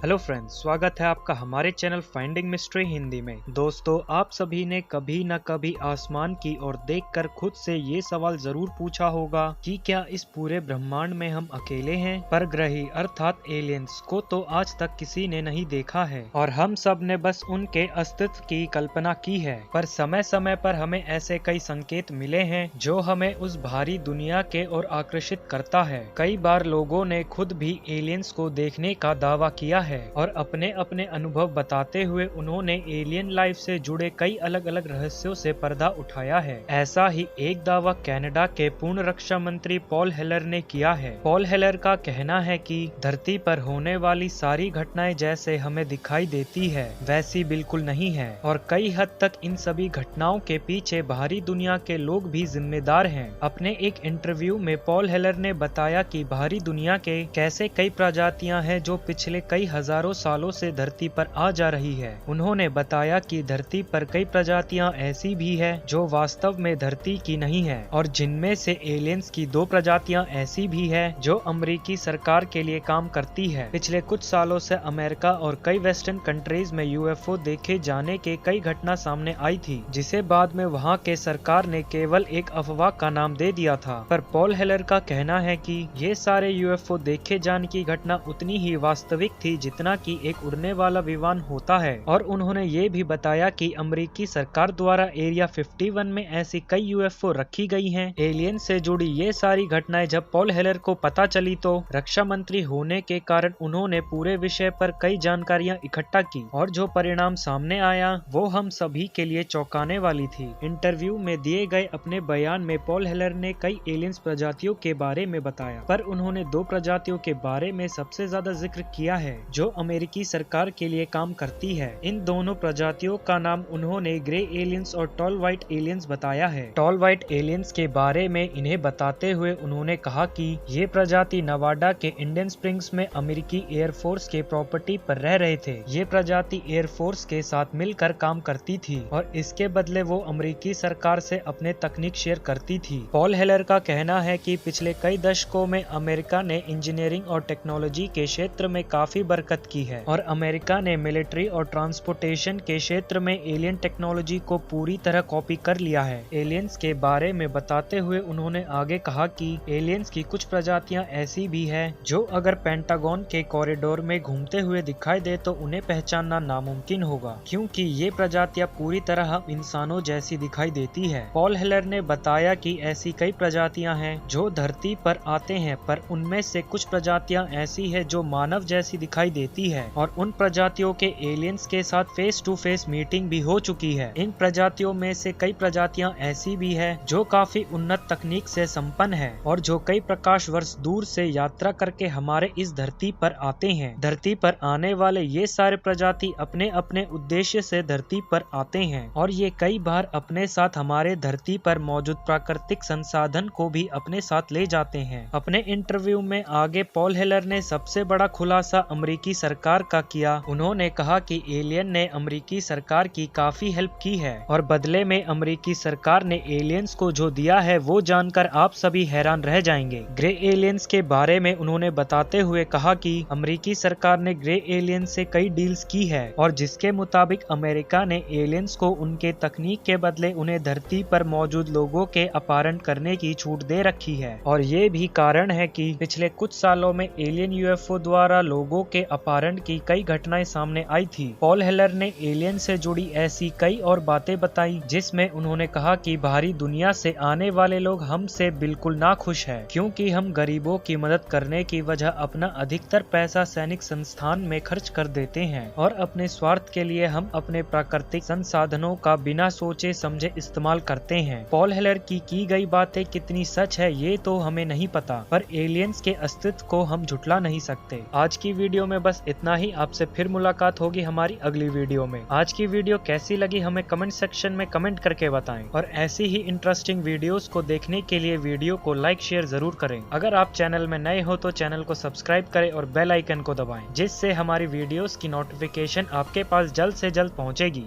Hello friends, स्वागत है आपका हमारे चैनल फाइंडिंग मिस्ट्री हिंदी में। दोस्तों, आप सभी ने कभी न कभी आसमान की ओर देखकर खुद से ये सवाल जरूर पूछा होगा कि क्या इस पूरे ब्रह्मांड में हम अकेले हैं। परग्रही अर्थात एलियंस को तो आज तक किसी ने नहीं देखा है और हम सब ने बस उनके अस्तित्व की कल्पना की है। पर समय समय पर हमें ऐसे कई संकेत मिले हैं जो हमें उस भारी दुनिया के ओर आकर्षित करता है। कई बार लोगों ने खुद भी एलियंस को देखने का दावा किया है और अपने अपने अनुभव बताते हुए उन्होंने एलियन लाइफ से जुड़े कई अलग अलग रहस्यों से पर्दा उठाया है। ऐसा ही एक दावा कनाडा के पूर्ण रक्षा मंत्री पॉल हेलर ने किया है। पॉल हेलर का कहना है कि धरती पर होने वाली सारी घटनाएं जैसे हमें दिखाई देती है वैसी बिल्कुल नहीं है और कई हद तक इन सभी घटनाओं के पीछे बाहरी दुनिया के लोग भी जिम्मेदार हैं। अपने एक इंटरव्यू में पॉल हेलर ने बताया कि बाहरी दुनिया के कैसे कई प्रजातियां हैं जो पिछले कई हजारों सालों से धरती पर आ जा रही है। उन्होंने बताया कि धरती पर कई प्रजातियां ऐसी भी है जो वास्तव में धरती की नहीं है और जिनमें से एलियंस की 2 प्रजातियां ऐसी भी है जो अमेरिकी सरकार के लिए काम करती है। पिछले कुछ सालों से अमेरिका और कई वेस्टर्न कंट्रीज में यूएफओ देखे जाने के कई घटना सामने आई थी, जिसे बाद में वहां के सरकार ने केवल एक अफवाह का नाम दे दिया था। पर पॉल हेलर का कहना है कि ये सारे यूएफओ देखे जाने की घटना उतनी ही वास्तविक थी जितना कि एक उड़ने वाला विमान होता है। और उन्होंने ये भी बताया कि अमेरिकी सरकार द्वारा एरिया 51 में ऐसी कई यूएफओ रखी गई हैं। एलियन से जुड़ी ये सारी घटनाएं जब पॉल हेलर को पता चली तो रक्षा मंत्री होने के कारण उन्होंने पूरे विषय पर कई जानकारियां इकट्ठा की और जो परिणाम सामने आया वो हम सभी के लिए चौंकाने वाली थी। इंटरव्यू में दिए गए अपने बयान में पॉल हेलर ने कई एलियंस प्रजातियों के बारे में बताया, पर उन्होंने 2 प्रजातियों के बारे में सबसे ज्यादा जिक्र किया है जो अमेरिकी सरकार के लिए काम करती है। इन दोनों प्रजातियों का नाम उन्होंने ग्रे एलियंस और टॉल व्हाइट एलियंस बताया है। टॉल व्हाइट एलियंस के बारे में इन्हें बताते हुए उन्होंने कहा कि ये प्रजाति नवाडा के इंडियन स्प्रिंग्स में अमेरिकी एयरफोर्स के प्रॉपर्टी पर रह रहे थे। ये प्रजाति एयरफोर्स के साथ मिलकर काम करती थी और इसके बदले वो अमेरिकी सरकार से अपने तकनीक शेयर करती थी। पॉल हेलर का कहना है कि पिछले कई दशकों में अमेरिका ने इंजीनियरिंग और टेक्नोलॉजी के क्षेत्र में काफी बरकत की है और अमेरिका ने मिलिट्री और ट्रांसपोर्टेशन के क्षेत्र में एलियन टेक्नोलॉजी को पूरी तरह कॉपी कर लिया है। एलियंस के बारे में बताते हुए उन्होंने आगे कहा कि एलियंस की कुछ प्रजातियां ऐसी भी है जो अगर पेंटागन के कॉरिडोर में घूमते हुए दिखाई दे तो उन्हें पहचानना नामुमकिन होगा, क्योंकि ये प्रजातियां पूरी तरह इंसानों जैसी दिखाई देती है। पॉल हेलर ने बताया कि ऐसी कई प्रजातियां हैं जो धरती पर आते हैं, पर उनमें से कुछ प्रजातियां ऐसी है जो मानव जैसी दिखाई देती है और उन प्रजातियों के एलियंस के साथ फेस टू फेस मीटिंग भी हो चुकी है। इन प्रजातियों में से कई प्रजातियां ऐसी भी है जो काफी उन्नत तकनीक से संपन्न है और जो कई प्रकाश वर्ष दूर से यात्रा करके हमारे इस धरती पर आते हैं। धरती पर आने वाले ये सारे प्रजाति अपने अपने उद्देश्य से धरती पर आते हैं और ये कई बार अपने साथ हमारे धरती पर मौजूद प्राकृतिक संसाधन को भी अपने साथ ले जाते हैं। अपने इंटरव्यू में आगे पॉल हेलर ने सबसे बड़ा खुलासा अमेरिकी सरकार का किया। उन्होंने कहा कि एलियन ने अमेरिकी सरकार की काफी हेल्प की है और बदले में अमेरिकी सरकार ने एलियंस को जो दिया है वो जानकर आप सभी हैरान रह जाएंगे। ग्रे एलियंस के बारे में उन्होंने बताते हुए कहा कि अमेरिकी सरकार ने ग्रे एलियंस से कई डील्स की है और जिसके मुताबिक अमेरिका ने एलियंस को उनके तकनीक के बदले उन्हें धरती पर मौजूद लोगों के अपहरण करने की छूट दे रखी है और ये भी कारण है कि पिछले कुछ सालों में एलियन यूएफओ द्वारा लोगों के अपहरण की कई घटनाएं सामने आई थी। पॉल हेलर ने एलियन से जुड़ी ऐसी कई और बातें बताई जिसमें उन्होंने कहा कि बाहरी दुनिया से आने वाले लोग हमसे बिल्कुल ना खुश है, क्योंकि हम गरीबों की मदद करने की वजह अपना अधिकतर पैसा सैनिक संस्थान में खर्च कर देते हैं और अपने स्वार्थ के लिए हम अपने प्राकृतिक संसाधनों का बिना सोचे समझे इस्तेमाल करते हैं। पॉल हेलर की गई बातें कितनी सच है ये तो हमें नहीं पता, पर एलियंस के अस्तित्व को हम झुठला नहीं सकते। आज की वीडियो में बस इतना ही। आपसे फिर मुलाकात होगी हमारी अगली वीडियो में। आज की वीडियो कैसी लगी हमें कमेंट सेक्शन में कमेंट करके बताएं और ऐसी ही इंटरेस्टिंग वीडियोस को देखने के लिए वीडियो को लाइक शेयर जरूर करें। अगर आप चैनल में नए हो तो चैनल को सब्सक्राइब करें और बेल आइकन को दबाएं, जिससे हमारी वीडियोस की नोटिफिकेशन आपके पास जल्द से जल्द पहुंचेगी।